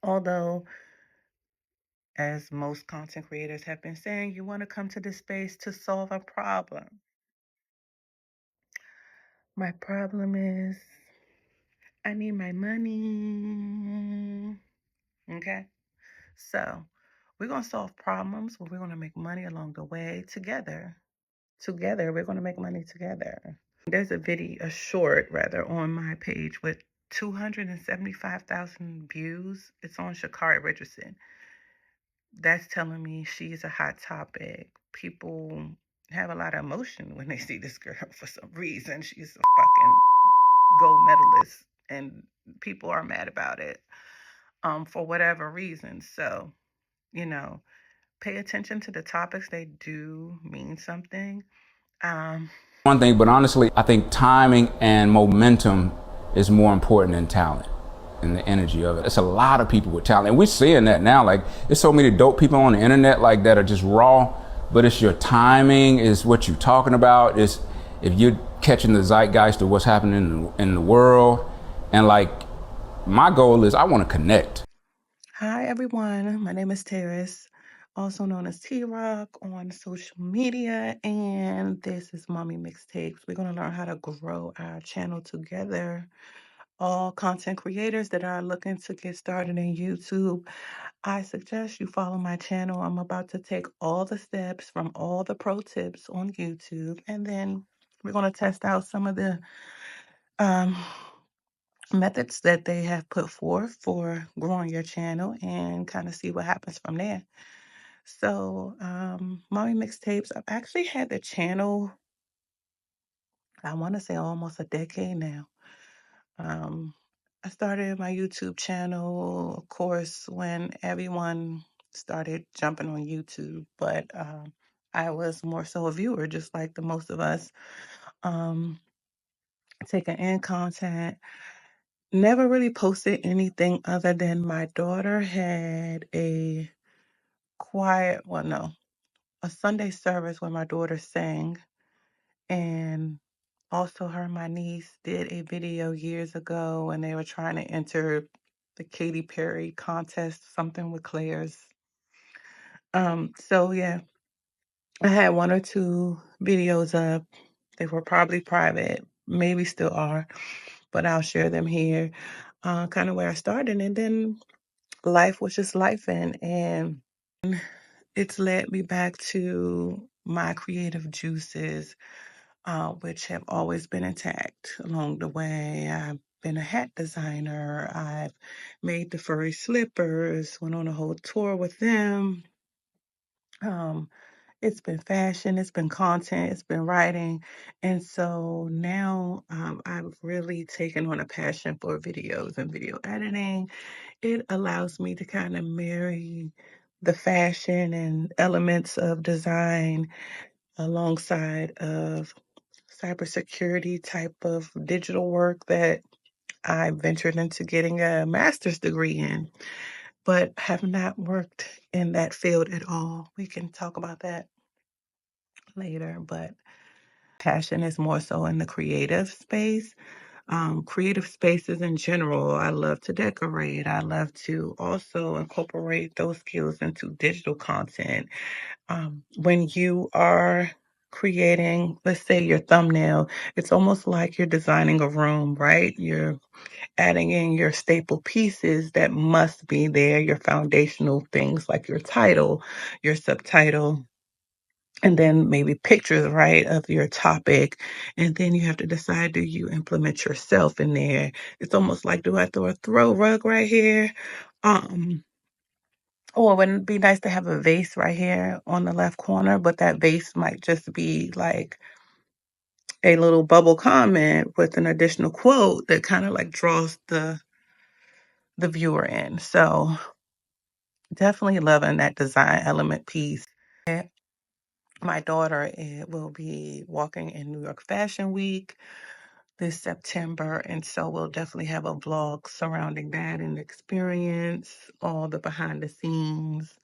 Although, as most content creators have been saying, you want to come to this space to solve a problem. My problem is I need my money. Okay? So, we're going to solve problems, but we're going to make money along the way together. Together, we're going to make money together. There's a short rather, on my page with 275,000 views. It's on Shakari Richardson. That's telling me she's a hot topic. People have a lot of emotion when they see this girl for some reason. She's a fucking gold medalist, and people are mad about it for whatever reason. So, you know, pay attention to the topics. They do mean something. One thing, but honestly, I think timing and momentum is more important than talent and the energy of it. It's a lot of people with talent. And we're seeing that now. Like, there's so many dope people on the internet like that are just raw, but it's your timing, is what you're talking about, is if you're catching the zeitgeist of what's happening in the world. And like, my goal is I want to connect. Hi, everyone. My name is Terrace, also known as T-Rock on social media, and this is Mommy Mixtapes. We're going to learn how to grow our channel together. All content creators that are looking to get started in YouTube, I suggest you follow my channel. I'm about to take all the steps from all the pro tips on YouTube, and then we're going to test out some of the um, methods that they have put forth for growing your channel and kind of see what happens from there. So, Mommy Mixtapes, I've actually had the channel, I want to say almost a decade now. Um, I started my YouTube channel, of course, when everyone started jumping on YouTube, but I was more so a viewer, just like the most of us, um, taking in content. Never really posted anything other than my daughter had a quiet, well, no, a Sunday service where my daughter sang. And also her and my niece did a video years ago and they were trying to enter the Katy Perry contest, something with Claire's. So yeah, I had one or two videos up. They were probably private, maybe still are, but I'll share them here. Kind of where I started, and then life was just life, and it's led me back to my creative juices, which have always been intact along the way. I've been a hat designer. I've made the furry slippers, went on a whole tour with them. Um, it's been fashion, it's been content, it's been writing. And so now I've really taken on a passion for videos and video editing. It allows me to kind of marry the fashion and elements of design alongside of cybersecurity type of digital work that I ventured into getting a master's degree in, but have not worked in that field at all. We can talk about that later, but passion is more so in the creative space. Creative spaces in general. I love to decorate. I love to also incorporate those skills into digital content. When you are creating, let's say, your thumbnail, it's almost like you're designing a room, right? You're adding in your staple pieces that must be there, your foundational things like your title, your subtitle, and then maybe pictures, right, of your topic. And then you have to decide, do you implement yourself in there? It's almost like, do I throw a rug right here? Um, or wouldn't it be nice to have a vase right here on the left corner, but that vase might just be like a little bubble comment with an additional quote that kind of like draws the viewer in. So definitely loving that design element piece. My daughter will be walking in New York Fashion Week this September, and so we'll definitely have a vlog surrounding that and experience, all the behind the scenes.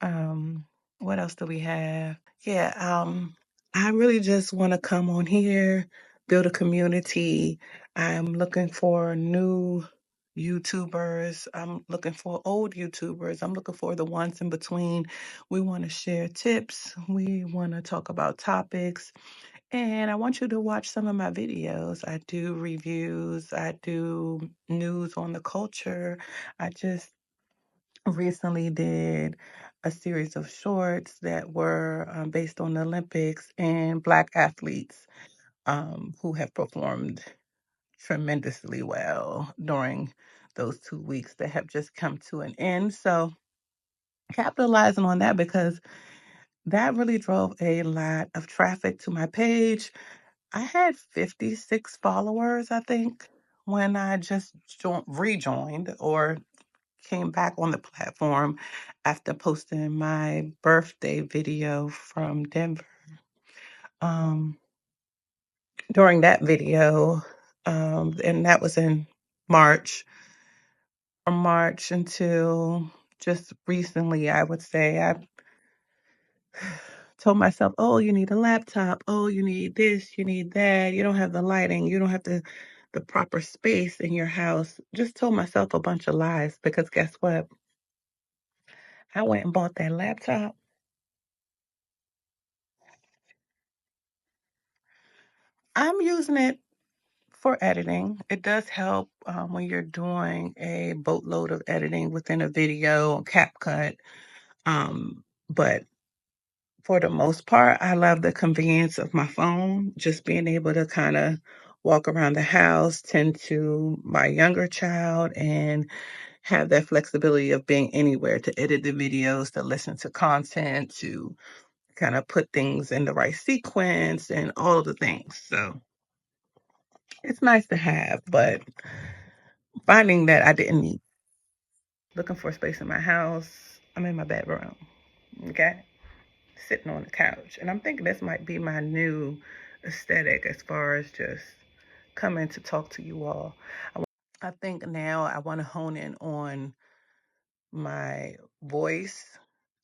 Um, what else do we have? Yeah, I really just want to come on here, build a community. I'm looking for new YouTubers. I'm looking for old YouTubers. I'm looking for the ones in between. We want to share tips. We want to talk about topics. And I want you to watch some of my videos. I do reviews. I do news on the culture. I just recently did a series of shorts that were based on the Olympics and Black athletes who have performed tremendously well during those 2 weeks that have just come to an end. So, capitalizing on that because that really drove a lot of traffic to my page. I had 56 followers, I think, when I just rejoined or came back on the platform after posting my birthday video from Denver. Um, During that video, and that was in March, from March until just recently, I would say, I told myself, oh, you need a laptop. Oh, you need this, you need that. You don't have the lighting. You don't have the proper space in your house. Just told myself a bunch of lies because guess what? I went and bought that laptop. I'm using it for editing. It does help when you're doing a boatload of editing within a video, CapCut. But for the most part, I love the convenience of my phone, just being able to kind of walk around the house, tend to my younger child, and have that flexibility of being anywhere to edit the videos, to listen to content, to kind of put things in the right sequence and all of the things. So it's nice to have, but finding that I didn't need, looking for space in my house, I'm in my bedroom, okay? Sitting on the couch. And I'm thinking this might be my new aesthetic as far as just coming to talk to you all. I think now I want to hone in on my voice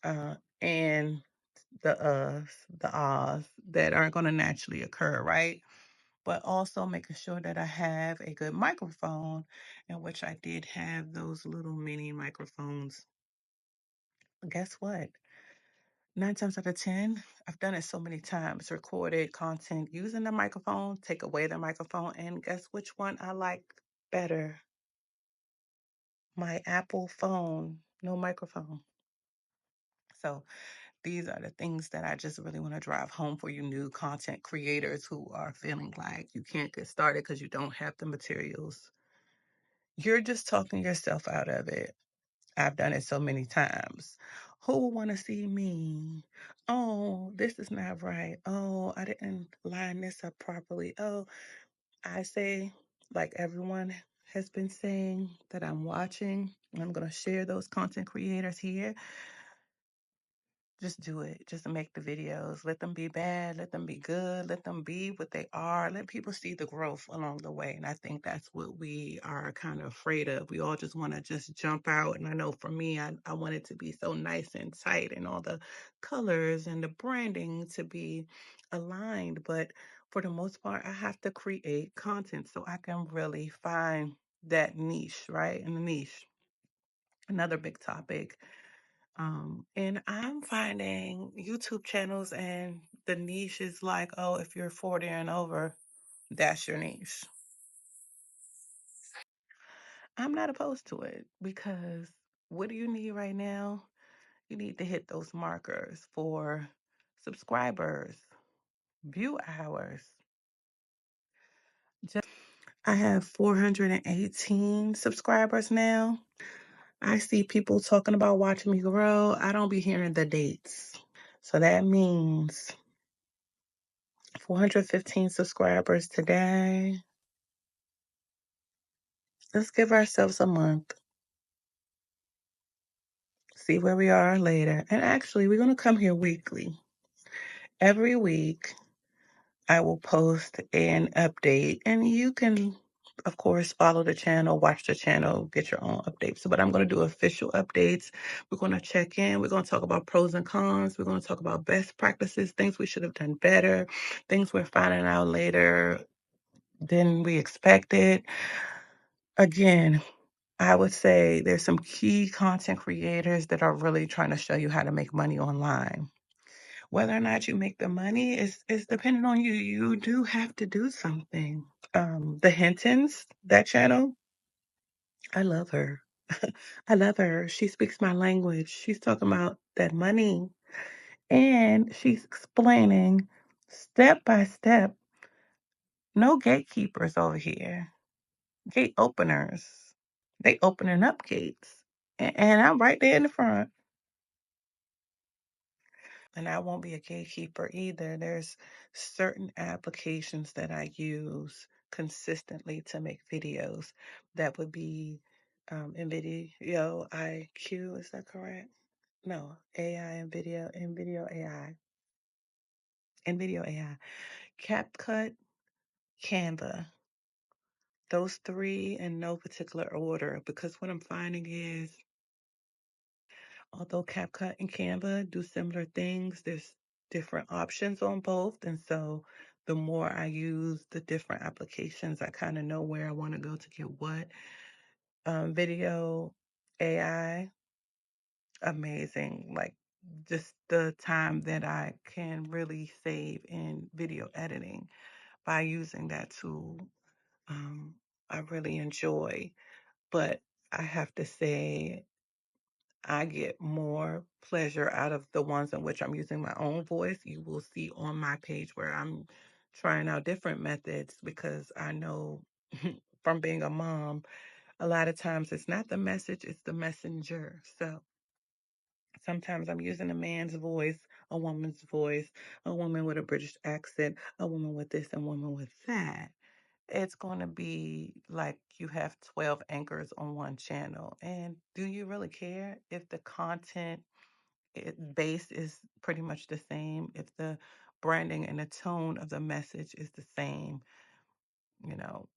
and the ahs that aren't going to naturally occur, right? But also making sure that I have a good microphone, in which I did have those little mini microphones. Guess what? 9 times out of 10, I've done it so many times, recorded content using the microphone, take away the microphone, and guess which one I like better? My Apple phone, no microphone. So these are the things that I just really want to drive home for you new content creators who are feeling like you can't get started because you don't have the materials. You're just talking yourself out of it. I've done it so many times. Who will want to see me? Oh, this is not right. Oh, I didn't line this up properly. Oh, I say, like everyone has been saying that I'm watching, and I'm going to share those content creators here. Just do it. Just make the videos. Let them be bad. Let them be good. Let them be what they are. Let people see the growth along the way. And I think that's what we are kind of afraid of. We all just want to just jump out. And I know for me, I want it to be so nice and tight and all the colors and the branding to be aligned. But for the most part, I have to create content so I can really find that niche, right? And the niche. Another big topic and I'm finding YouTube channels and the niche is like, oh, if you're 40 and over, that's your niche. I'm not opposed to it because what do you need right now? You need to hit those markers for subscribers, view hours. I have 418 subscribers now. I see people talking about watching me grow. I don't be hearing the dates. So that means 415 subscribers today. Let's give ourselves a month, see where we are later. And actually, we're going to come here weekly. Every week, I will post an update, and you can, of course, follow the channel, watch the channel, get your own updates. But I'm going to do official updates. We're going to check in. We're going to talk about pros and cons. We're going to talk about best practices, things we should have done better, things we're finding out later than we expected. Again, I would say there's some key content creators that are really trying to show you how to make money online. Whether or not you make the money is dependent on you. You do have to do something. The Hintons, that channel, I love her. I love her. She speaks my language. She's talking about that money and she's explaining step by step. No gatekeepers over here. Gate openers. They opening up gates. And I'm right there in the front. And I won't be a gatekeeper either. There's certain applications that I use consistently to make videos. That would be NVIDIA IQ, is that correct? No, AI and video AI, NVIDIA AI, CapCut, Canva. Those three in no particular order because what I'm finding is although CapCut and Canva do similar things, there's different options on both. And so the more I use the different applications, I kind of know where I want to go to get what. Video AI, amazing. Like just the time that I can really save in video editing by using that tool. Um, I really enjoy, but I have to say I get more pleasure out of the ones in which I'm using my own voice. You will see on my page where I'm trying out different methods because I know from being a mom, a lot of times it's not the message, it's the messenger. So sometimes I'm using a man's voice, a woman's voice, a woman with a British accent, a woman with this, and a woman with that. It's going to be like you have 12 anchors on one channel. And do you really care if the content base is pretty much the same, if the branding and the tone of the message is the same? You know,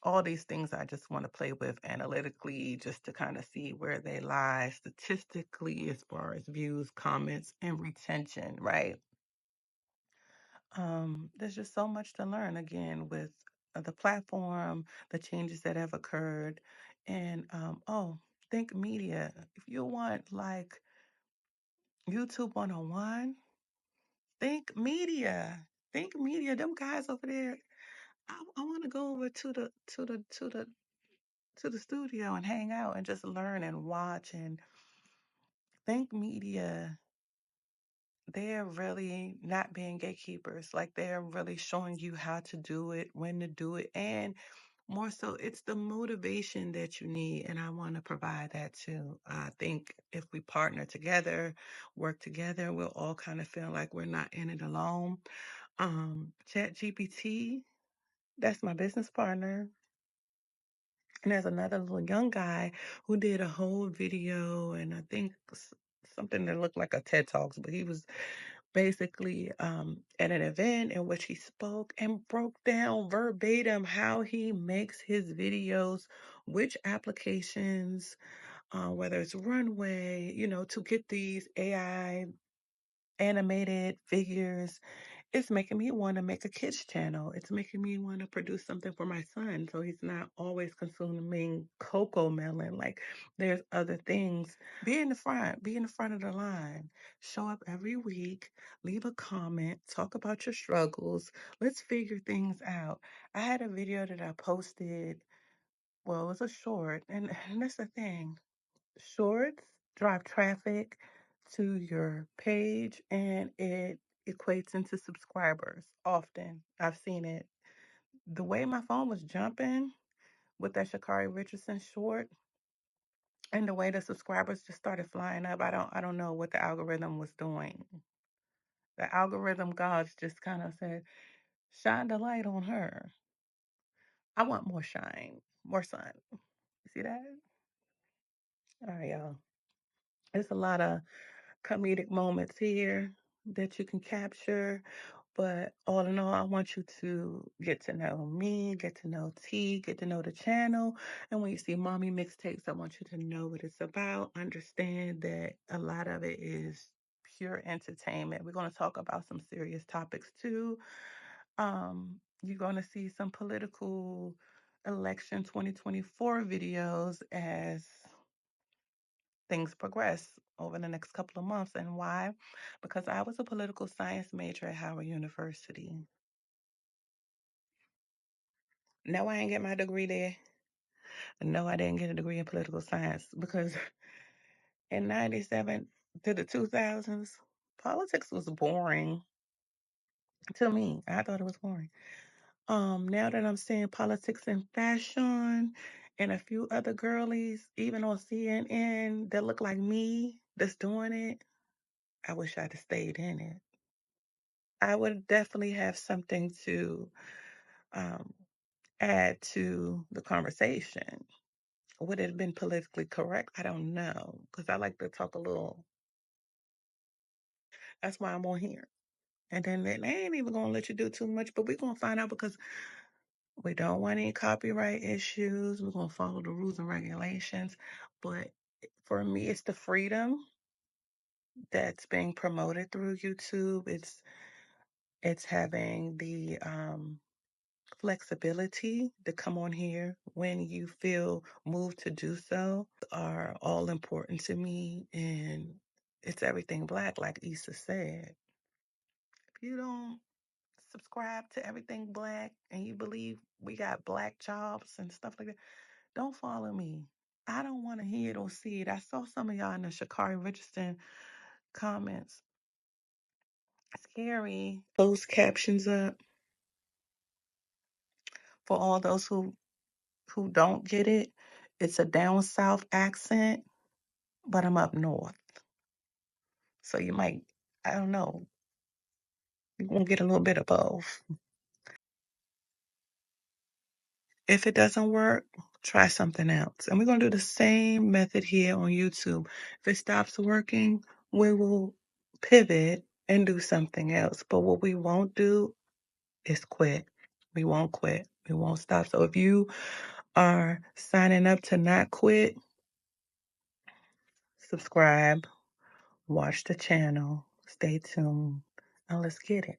all these things I just want to play with analytically just to kind of see where they lie statistically as far as views, comments, and retention, right? There's just so much to learn again with the platform, the changes that have occurred, and think media. If you want like YouTube 101, think media. Think media. Them guys over there. I want to go over to the studio and hang out and just learn and watch and think media. They're really not being gatekeepers. Like they're really showing you how to do it, when to do it, and more so, it's the motivation that you need. And I want to provide that too. I think if we partner together, work together, we'll all kind of feel like we're not in it alone. Chat GPT, that's my business partner. And there's another little young guy who did a whole video, and I think something that looked like a TED Talks, but he was basically at an event in which he spoke and broke down verbatim how he makes his videos, which applications, whether it's Runway, to get these AI animated figures. It's making me want to make a kids channel. It's making me want to produce something for my son so he's not always consuming cocoa melon. Like there's other things. Be in the front, be in the front of the line. Show up every week, leave a comment, talk about your struggles. Let's figure things out. I had a video that I posted. Well, it was a short, and that's the thing. Shorts drive traffic to your page and it equates into subscribers often. I've seen it. The way my phone was jumping with that Shakari Richardson short and the way the subscribers just started flying up, I don't know what the algorithm was doing. The algorithm gods just kind of said, shine the light on her. I want more shine, more sun. You see that? All right, y'all. It's a lot of comedic moments here that you can capture. But all in all, I want you to get to know me, get to know T, get to know the channel. And when you see Mommy Mixtapes, I want you to know what it's about. Understand that a lot of it is pure entertainment. We're going to talk about some serious topics too. You're going to see some political election 2024 videos as things progress over the next couple of months. And why? Because I was a political science major at Howard University. No, I ain't get my degree there. No, I didn't get a degree in political science because in 97 to the 2000s, politics was boring to me. I thought it was boring. Now that I'm seeing politics and fashion and a few other girlies, even on CNN, that look like me that's doing it, I wish I'd have stayed in it. I would definitely have something to um, add to the conversation. Would it have been politically correct? I don't know because I like to talk a little. That's why I'm on here. And then they ain't even gonna let you do too much, but we're gonna find out because we don't want any copyright issues. We're gonna follow the rules and regulations. But for me, it's the freedom that's being promoted through YouTube. It's having the flexibility to come on here when you feel moved to do so are all important to me, and it's everything black, like Issa said. If you don't subscribe to everything black and you believe we got black jobs and stuff like that, don't follow me. I don't want to hear it or see it. I saw some of y'all in the Shakari Richardson comments. Scary. Close captions up for all those who don't get it. It's a down south accent, but I'm up north. So you might, I don't know, you won't get a little bit of both. If it doesn't work, try something else. And we're going to do the same method here on YouTube. If it stops working, we will pivot and do something else. But what we won't do is quit. We won't quit. We won't stop. So if you are signing up to not quit, subscribe, watch the channel, stay tuned, and let's get it.